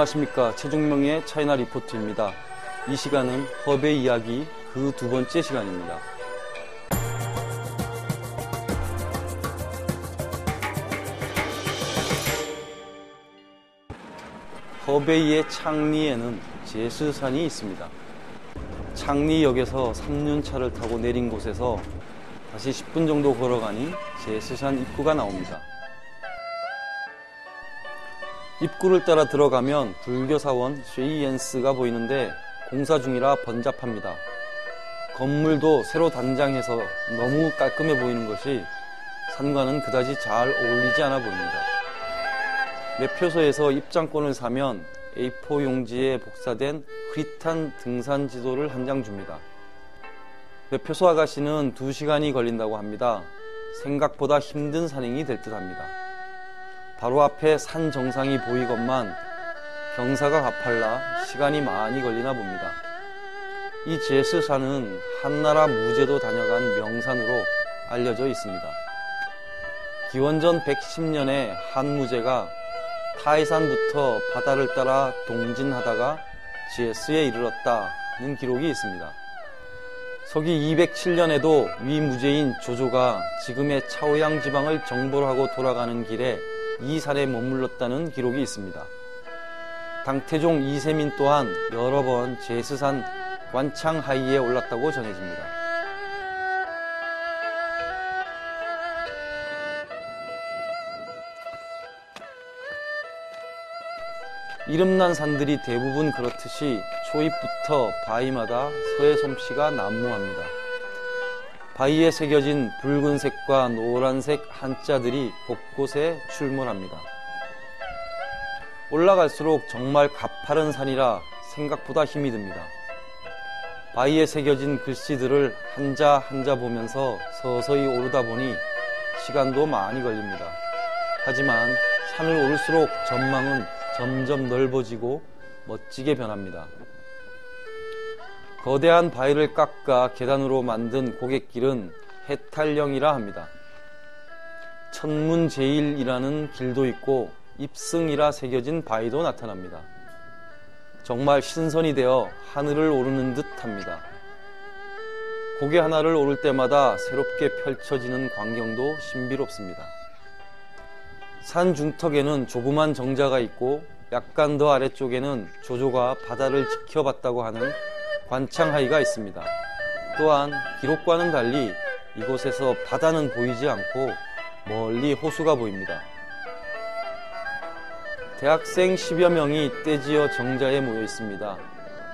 안녕하십니까. 최종명의 차이나 리포트입니다. 이 시간은 허베이 이야기 그 두 번째 시간입니다. 허베이의 창리에는 제스산이 있습니다. 창리역에서 3륜차를 타고 내린 곳에서 다시 10분 정도 걸어가니 제스산 입구가 나옵니다. 입구를 따라 들어가면 불교사원 쉐이엔스가 보이는데 공사 중이라 번잡합니다. 건물도 새로 단장해서 너무 깔끔해 보이는 것이 산과는 그다지 잘 어울리지 않아 보입니다. 매표소에서 입장권을 사면 A4 용지에 복사된 흐릿한 등산 지도를 한 장 줍니다. 매표소 아가씨는 2시간이 걸린다고 합니다. 생각보다 힘든 산행이 될 듯 합니다. 바로 앞에 산 정상이 보이건만 경사가 가팔라 시간이 많이 걸리나 봅니다. 이 제스산은 한나라 무제도 다녀간 명산으로 알려져 있습니다. 기원전 110년에 한무제가 타이산부터 바다를 따라 동진하다가 제스에 이르렀다는 기록이 있습니다. 서기 207년에도 위무제인 조조가 지금의 차오양 지방을 정벌 하고 돌아가는 길에 이 산에 머물렀다는 기록이 있습니다. 당태종 이세민 또한 여러 번 제스산 관창하이에 올랐다고 전해집니다. 이름난 산들이 대부분 그렇듯이 초입부터 바위마다 서해 솜씨가 난무합니다. 바위에 새겨진 붉은색과 노란색 한자들이 곳곳에 출몰합니다. 올라갈수록 정말 가파른 산이라 생각보다 힘이 듭니다. 바위에 새겨진 글씨들을 한자 한자 보면서 서서히 오르다 보니 시간도 많이 걸립니다. 하지만 산을 오를수록 전망은 점점 넓어지고 멋지게 변합니다. 거대한 바위를 깎아 계단으로 만든 고갯길은 해탈령이라 합니다. 천문제일이라는 길도 있고 입승이라 새겨진 바위도 나타납니다. 정말 신선이 되어 하늘을 오르는 듯 합니다. 고개 하나를 오를 때마다 새롭게 펼쳐지는 광경도 신비롭습니다. 산 중턱에는 조그만 정자가 있고 약간 더 아래쪽에는 조조가 바다를 지켜봤다고 하는 관창하이가 있습니다. 또한 기록과는 달리 이곳에서 바다는 보이지 않고 멀리 호수가 보입니다. 대학생 10여 명이 떼지어 정자에 모여 있습니다.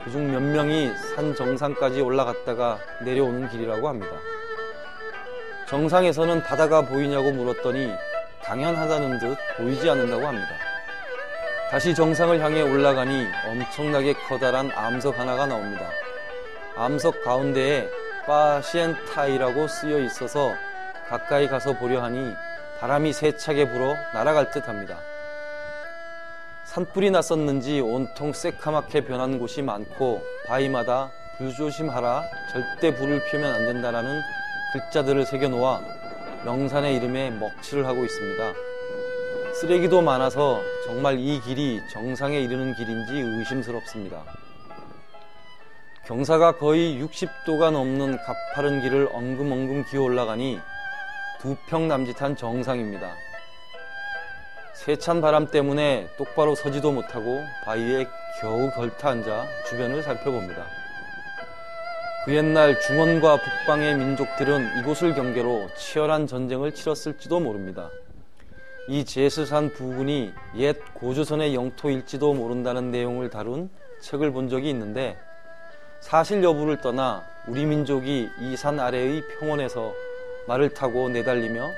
그중 몇 명이 산 정상까지 올라갔다가 내려오는 길이라고 합니다. 정상에서는 바다가 보이냐고 물었더니 당연하다는 듯 보이지 않는다고 합니다. 다시 정상을 향해 올라가니 엄청나게 커다란 암석 하나가 나옵니다. 암석 가운데에 파시엔타이라고 쓰여 있어서 가까이 가서 보려 하니 바람이 세차게 불어 날아갈 듯 합니다. 산불이 났었는지 온통 새카맣게 변한 곳이 많고 바위마다 불조심하라, 절대 불을 피우면 안 된다라는 글자들을 새겨놓아 명산의 이름에 먹칠을 하고 있습니다. 쓰레기도 많아서 정말 이 길이 정상에 이르는 길인지 의심스럽습니다. 경사가 거의 60도가 넘는 가파른 길을 엉금엉금 기어 올라가니 2평 남짓한 정상입니다. 세찬 바람 때문에 똑바로 서지도 못하고 바위에 겨우 걸터 앉아 주변을 살펴봅니다. 그 옛날 중원과 북방의 민족들은 이곳을 경계로 치열한 전쟁을 치렀을지도 모릅니다. 이 제스산 부근이 옛 고조선의 영토일지도 모른다는 내용을 다룬 책을 본 적이 있는데 사실 여부를 떠나 우리 민족이 이 산 아래의 평원에서 말을 타고 내달리며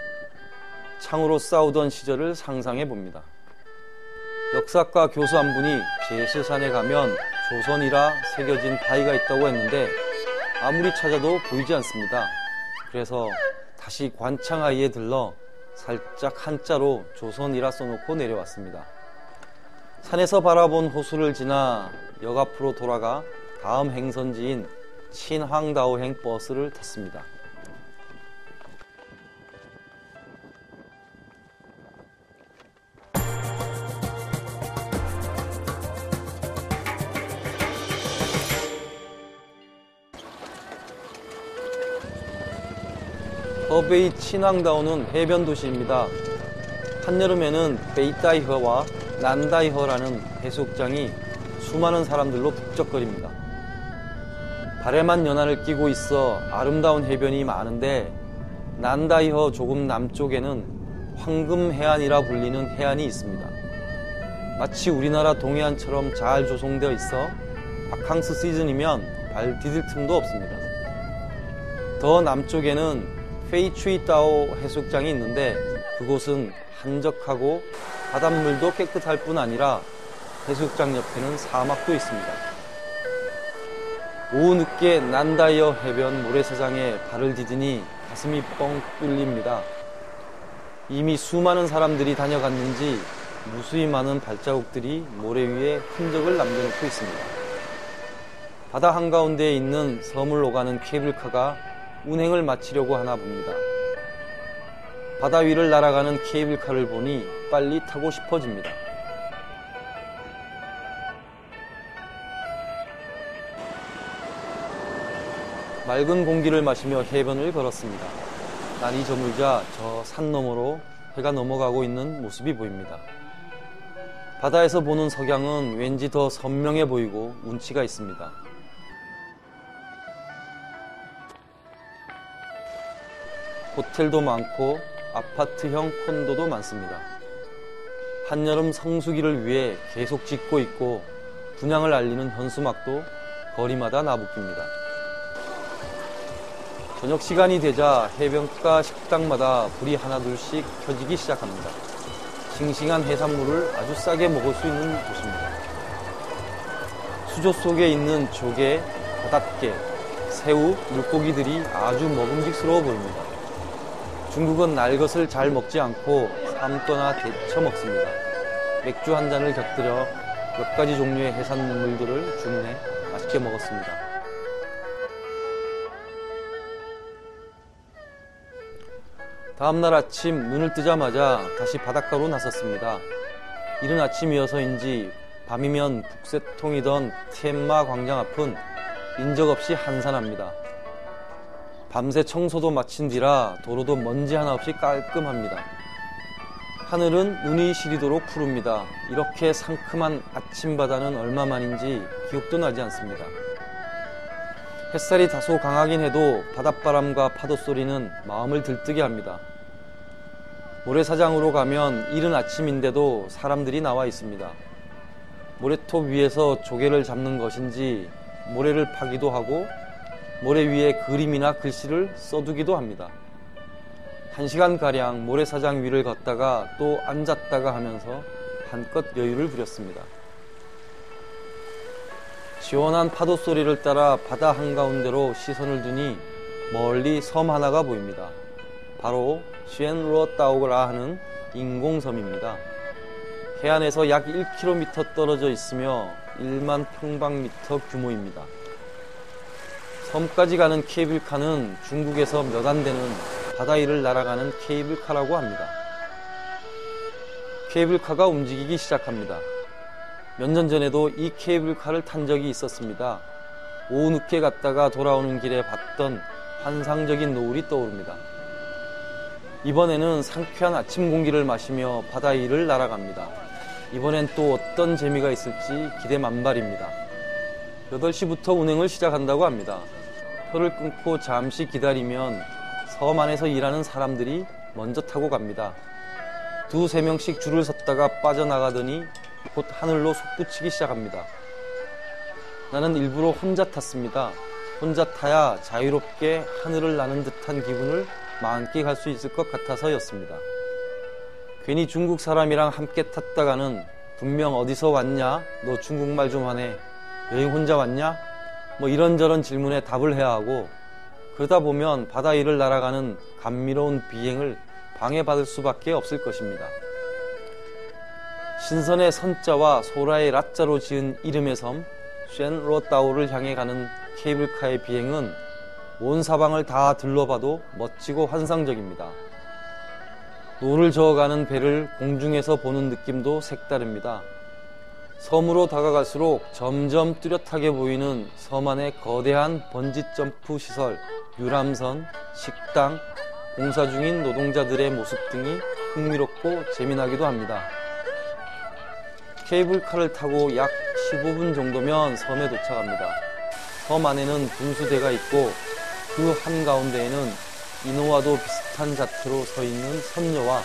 창으로 싸우던 시절을 상상해 봅니다. 역사과 교수 한 분이 제스산에 가면 조선이라 새겨진 바위가 있다고 했는데 아무리 찾아도 보이지 않습니다. 그래서 다시 관창하이에 들러 살짝 한자로 조선이라 써놓고 내려왔습니다. 산에서 바라본 호수를 지나 역 앞으로 돌아가 다음 행선지인 친황다오행 버스를 탔습니다. 허베이 친왕다오는 해변 도시입니다. 한여름에는 베이따이허와 난다이허라는 해수욕장이 수많은 사람들로 북적거립니다. 발에만 연안을 끼고 있어 아름다운 해변이 많은데 난다이허 조금 남쪽에는 황금해안이라 불리는 해안이 있습니다. 마치 우리나라 동해안처럼 잘 조성되어 있어 바캉스 시즌이면 발 디딜 틈도 없습니다. 더 남쪽에는 페이추이따오 해수욕장이 있는데 그곳은 한적하고 바닷물도 깨끗할 뿐 아니라 해수욕장 옆에는 사막도 있습니다. 오후 늦게 난다이어 해변 모래사장에 발을 디디니 가슴이 뻥 뚫립니다. 이미 수많은 사람들이 다녀갔는지 무수히 많은 발자국들이 모래 위에 흔적을 남겨놓고 있습니다. 바다 한가운데에 있는 섬을 오가는 케이블카가 운행을 마치려고 하나 봅니다. 바다 위를 날아가는 케이블카를 보니 빨리 타고 싶어집니다. 맑은 공기를 마시며 해변을 걸었습니다. 날이 저물자 저 산 너머로 해가 넘어가고 있는 모습이 보입니다. 바다에서 보는 석양은 왠지 더 선명해 보이고 운치가 있습니다. 호텔도 많고 아파트형 콘도도 많습니다. 한여름 성수기를 위해 계속 짓고 있고 분양을 알리는 현수막도 거리마다 나부낍니다. 저녁 시간이 되자 해변가 식당마다 불이 하나둘씩 켜지기 시작합니다. 싱싱한 해산물을 아주 싸게 먹을 수 있는 곳입니다. 수조 속에 있는 조개, 바닷개, 새우, 물고기들이 아주 먹음직스러워 보입니다. 중국은 날 것을 잘 먹지 않고 삶거나 데쳐 먹습니다. 맥주 한 잔을 곁들여 몇 가지 종류의 해산물들을 주문해 맛있게 먹었습니다. 다음날 아침 눈을 뜨자마자 다시 바닷가로 나섰습니다. 이른 아침이어서인지 밤이면 북새통이던 티엠마 광장 앞은 인적 없이 한산합니다. 밤새 청소도 마친 뒤라 도로도 먼지 하나 없이 깔끔합니다. 하늘은 눈이 시리도록 푸릅니다. 이렇게 상큼한 아침바다는 얼마만인지 기억도 나지 않습니다. 햇살이 다소 강하긴 해도 바닷바람과 파도소리는 마음을 들뜨게 합니다. 모래사장으로 가면 이른 아침인데도 사람들이 나와 있습니다. 모래톱 위에서 조개를 잡는 것인지 모래를 파기도 하고 모래 위에 그림이나 글씨를 써두기도 합니다. 1시간가량 모래사장 위를 걷다가 또 앉았다가 하면서 한껏 여유를 부렸습니다. 시원한 파도 소리를 따라 바다 한가운데로 시선을 두니 멀리 섬 하나가 보입니다. 바로 쉔루어따오라 하는 인공섬입니다. 해안에서 약 1km 떨어져 있으며 1만 평방미터 규모입니다. 섬까지 가는 케이블카는 중국에서 몇 안 되는 바다 위를 날아가는 케이블카라고 합니다. 케이블카가 움직이기 시작합니다. 몇 년 전에도 이 케이블카를 탄 적이 있었습니다. 오후 늦게 갔다가 돌아오는 길에 봤던 환상적인 노을이 떠오릅니다. 이번에는 상쾌한 아침 공기를 마시며 바다 위를 날아갑니다. 이번엔 또 어떤 재미가 있을지 기대 만발입니다. 8시부터 운행을 시작한다고 합니다. 표를 끊고 잠시 기다리면 섬 안에서 일하는 사람들이 먼저 타고 갑니다. 2~3명씩 줄을 섰다가 빠져나가더니 곧 하늘로 솟구치기 시작합니다. 나는 일부러 혼자 탔습니다. 혼자 타야 자유롭게 하늘을 나는 듯한 기분을 만끽할 수 있을 것 같아서였습니다. 괜히 중국 사람이랑 함께 탔다가는 분명 어디서 왔냐? 너 중국말 좀 하네. 여행 혼자 왔냐? 뭐 이런저런 질문에 답을 해야 하고 그러다 보면 바다 위를 날아가는 감미로운 비행을 방해받을 수밖에 없을 것입니다. 신선의 선자와 소라의 라자로 지은 이름의 섬 쉔루어따오를 향해 가는 케이블카의 비행은 온 사방을 다 둘러봐도 멋지고 환상적입니다. 노를 저어가는 배를 공중에서 보는 느낌도 색다릅니다. 섬으로 다가갈수록 점점 뚜렷하게 보이는 섬 안의 거대한 번지점프 시설, 유람선, 식당, 공사 중인 노동자들의 모습 등이 흥미롭고 재미나기도 합니다. 케이블카를 타고 약 15분 정도면 섬에 도착합니다. 섬 안에는 분수대가 있고 그 한가운데에는 인호와도 비슷한 자태로 서 있는 선녀와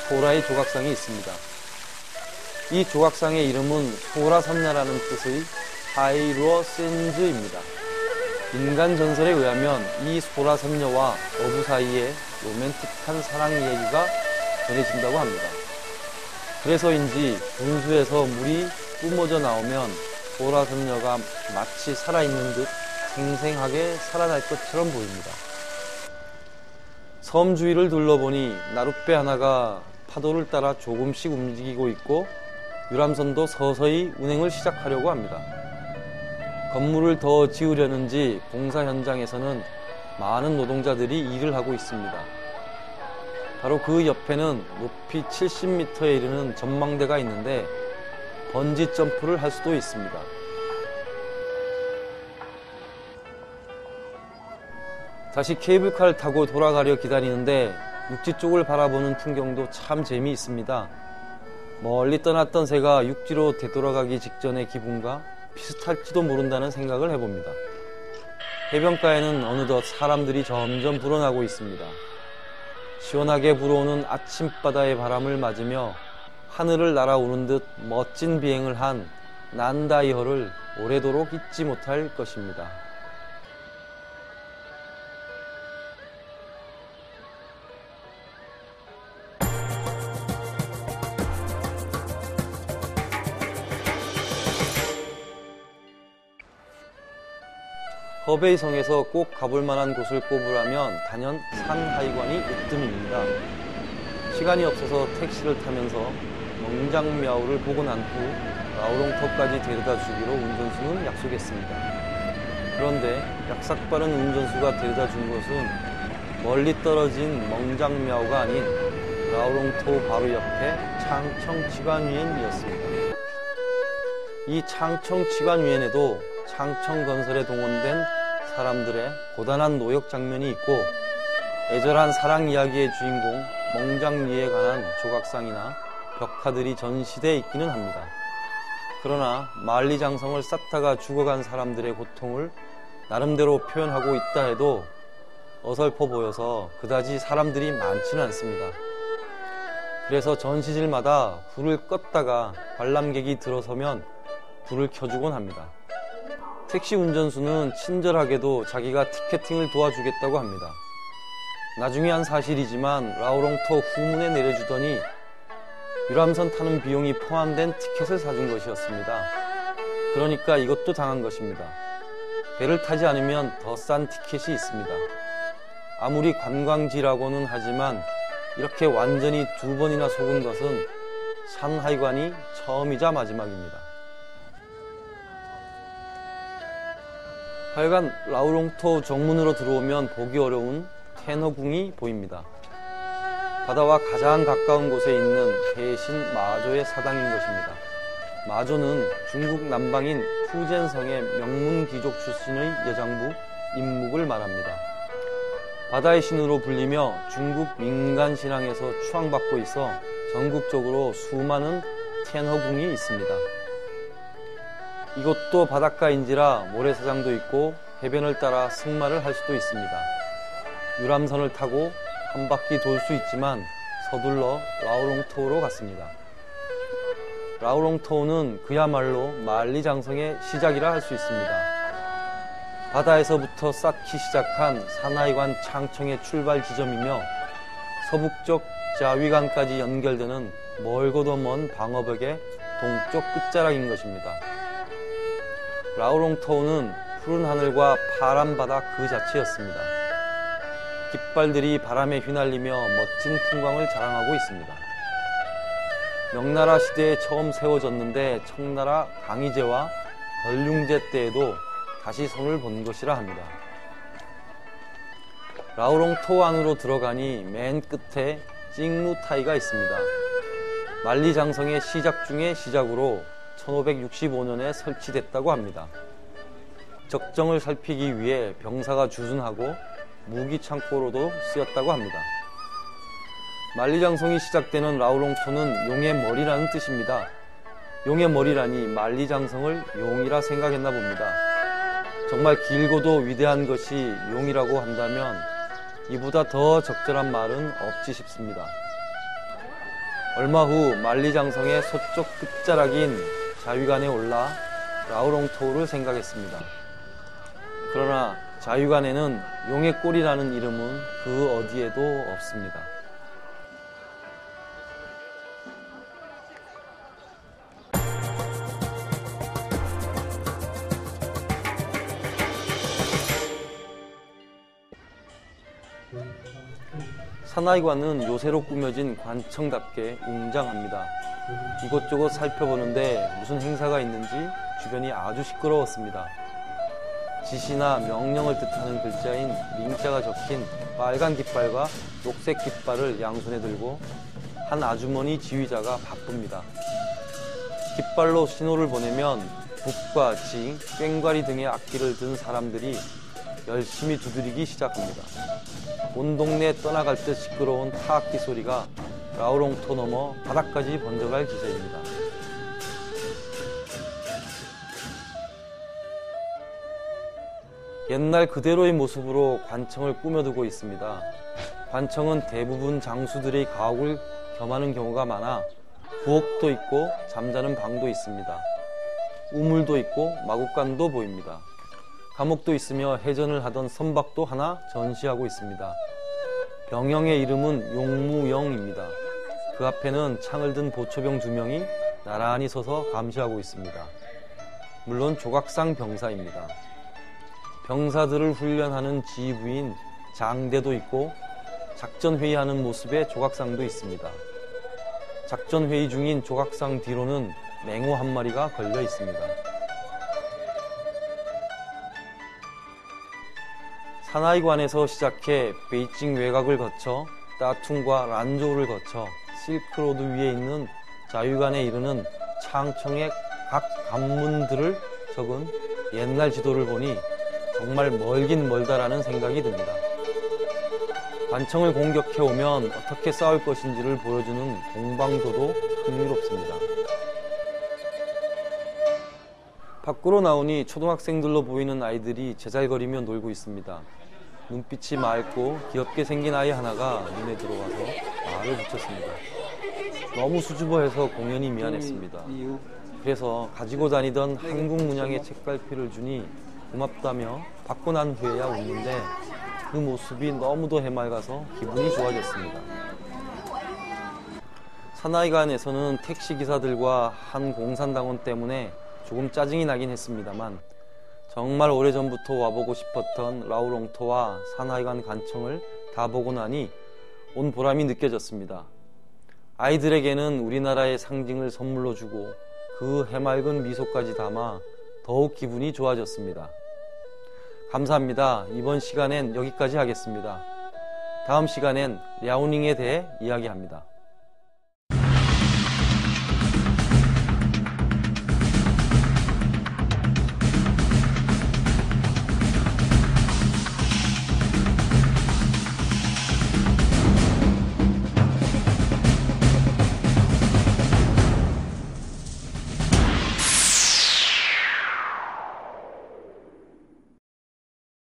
소라의 조각상이 있습니다. 이 조각상의 이름은 소라선녀라는 뜻의 하이루어 센즈입니다. 인간 전설에 의하면 이 소라선녀와 어부 사이에 로맨틱한 사랑 이야기가 전해진다고 합니다. 그래서인지 분수에서 물이 뿜어져 나오면 소라선녀가 마치 살아있는 듯 생생하게 살아날 것처럼 보입니다. 섬 주위를 둘러보니 나룻배 하나가 파도를 따라 조금씩 움직이고 있고 유람선도 서서히 운행을 시작하려고 합니다. 건물을 더 지으려는지 공사 현장에서는 많은 노동자들이 일을 하고 있습니다. 바로 그 옆에는 높이 70m에 이르는 전망대가 있는데 번지 점프를 할 수도 있습니다. 다시 케이블카를 타고 돌아가려 기다리는데 육지 쪽을 바라보는 풍경도 참 재미있습니다. 멀리 떠났던 새가 육지로 되돌아가기 직전의 기분과 비슷할지도 모른다는 생각을 해봅니다. 해변가에는 어느덧 사람들이 점점 불어나고 있습니다. 시원하게 불어오는 아침바다의 바람을 맞으며 하늘을 날아오는 듯 멋진 비행을 한 난다이어를 오래도록 잊지 못할 것입니다. 허베이 성에서 꼭 가볼 만한 곳을 꼽으라면 단연 산하이관이 으뜸입니다. 시간이 없어서 택시를 타면서 멍장미아우를 보고 난 후 라오롱터까지 데려다 주기로 운전수는 약속했습니다. 그런데 약삭빠른 운전수가 데려다 준 곳은 멀리 떨어진 멍장미아우가 아닌 라오롱터 바로 옆에 창청치관위엔이었습니다. 이 창청치관위엔에도 창청건설에 동원된 사람들의 고단한 노역 장면이 있고 애절한 사랑 이야기의 주인공 멍장리에 관한 조각상이나 벽화들이 전시돼 있기는 합니다. 그러나 만리장성을 쌓다가 죽어간 사람들의 고통을 나름대로 표현하고 있다 해도 어설퍼 보여서 그다지 사람들이 많지는 않습니다. 그래서 전시질마다 불을 껐다가 관람객이 들어서면 불을 켜주곤 합니다. 택시 운전수는 친절하게도 자기가 티켓팅을 도와주겠다고 합니다. 나중에 한 사실이지만 라오롱터 후문에 내려주더니 유람선 타는 비용이 포함된 티켓을 사준 것이었습니다. 그러니까 이것도 당한 것입니다. 배를 타지 않으면 더 싼 티켓이 있습니다. 아무리 관광지라고는 하지만 이렇게 완전히 2번이나 속은 것은 산하이관이 처음이자 마지막입니다. 하여간 라오롱터 정문으로 들어오면 보기 어려운 테너궁이 보입니다. 바다와 가장 가까운 곳에 있는 대신 마조의 사당인 것입니다. 마조는 중국 남방인 푸젠성의 명문 귀족 출신의 여장부 임묵을 말합니다. 바다의 신으로 불리며 중국 민간 신앙에서 추앙받고 있어 전국적으로 수많은 테너궁이 있습니다. 이곳도 바닷가인지라 모래사장도 있고 해변을 따라 승마를 할 수도 있습니다. 유람선을 타고 한 바퀴 돌 수 있지만 서둘러 라오롱터우로 갔습니다. 라오롱터우는 그야말로 만리장성의 시작이라 할 수 있습니다. 바다에서부터 쌓기 시작한 산하이관 창청의 출발 지점이며 서북쪽 자위관까지 연결되는 멀고도 먼 방어벽의 동쪽 끝자락인 것입니다. 라오롱터우는 푸른 하늘과 파란 바다 그 자체였습니다. 깃발들이 바람에 휘날리며 멋진 풍광을 자랑하고 있습니다. 명나라 시대에 처음 세워졌는데 청나라 강희제와 걸륭제 때에도 다시 손을 본 것이라 합니다. 라오롱터우 안으로 들어가니 맨 끝에 찡루타이가 있습니다. 만리장성의 시작 중의 시작으로 1565년에 설치됐다고 합니다. 적정을 살피기 위해 병사가 주둔하고 무기 창고로도 쓰였다고 합니다. 만리장성이 시작되는 라오롱토는 용의 머리라는 뜻입니다. 용의 머리라니 만리장성을 용이라 생각했나 봅니다. 정말 길고도 위대한 것이 용이라고 한다면 이보다 더 적절한 말은 없지 싶습니다. 얼마 후 만리장성의 서쪽 끝자락인 자위관에 올라 라오롱토우를 생각했습니다. 그러나 자위관에는 용의 꼴이라는 이름은 그 어디에도 없습니다. 산하이관은 요새로 꾸며진 관청답게 웅장합니다. 이곳저곳 살펴보는데 무슨 행사가 있는지 주변이 아주 시끄러웠습니다. 지시나 명령을 뜻하는 글자인 링자가 적힌 빨간 깃발과 녹색 깃발을 양손에 들고 한 아주머니 지휘자가 바쁩니다. 깃발로 신호를 보내면 북과 징, 꽹과리 등의 악기를 든 사람들이 열심히 두드리기 시작합니다. 온 동네에 떠나갈 듯 시끄러운 타악기 소리가 라오롱토 넘어 바닥까지 번져갈 기세입니다. 옛날 그대로의 모습으로 관청을 꾸며두고 있습니다. 관청은 대부분 장수들의 가옥을 겸하는 경우가 많아 부엌도 있고 잠자는 방도 있습니다. 우물도 있고 마구간도 보입니다. 감옥도 있으며 해전을 하던 선박도 하나 전시하고 있습니다. 병영의 이름은 용무영입니다. 그 앞에는 창을 든 보초병 2명이 나란히 서서 감시하고 있습니다. 물론 조각상 병사입니다. 병사들을 훈련하는 지휘부인 장대도 있고 작전회의하는 모습의 조각상도 있습니다. 작전회의 중인 조각상 뒤로는 맹호 한 마리가 걸려 있습니다. 산하이관에서 시작해 베이징 외곽을 거쳐 따퉁과 란조우를 거쳐 실크로드 위에 있는 자위관에 이르는 창청의 각 관문들을 적은 옛날 지도를 보니 정말 멀긴 멀다라는 생각이 듭니다. 관청을 공격해오면 어떻게 싸울 것인지를 보여주는 공방도도 흥미롭습니다. 밖으로 나오니 초등학생들로 보이는 아이들이 제잘거리며 놀고 있습니다. 눈빛이 맑고 귀엽게 생긴 아이 하나가 눈에 들어와서 말을 붙였습니다. 너무 수줍어해서 공연히 미안했습니다. 그래서 가지고 다니던 한국 문양의 책갈피를 주니 고맙다며 받고 난 후에야 웃는데 그 모습이 너무도 해맑아서 기분이 좋아졌습니다. 산하이관에서는 택시기사들과 한 공산당원 때문에 조금 짜증이 나긴 했습니다만 정말 오래전부터 와보고 싶었던 라오롱토와 산하이관 관청을 다 보고 나니 온 보람이 느껴졌습니다. 아이들에게는 우리나라의 상징을 선물로 주고 그 해맑은 미소까지 담아 더욱 기분이 좋아졌습니다. 감사합니다. 이번 시간엔 여기까지 하겠습니다. 다음 시간엔 랴오닝에 대해 이야기합니다.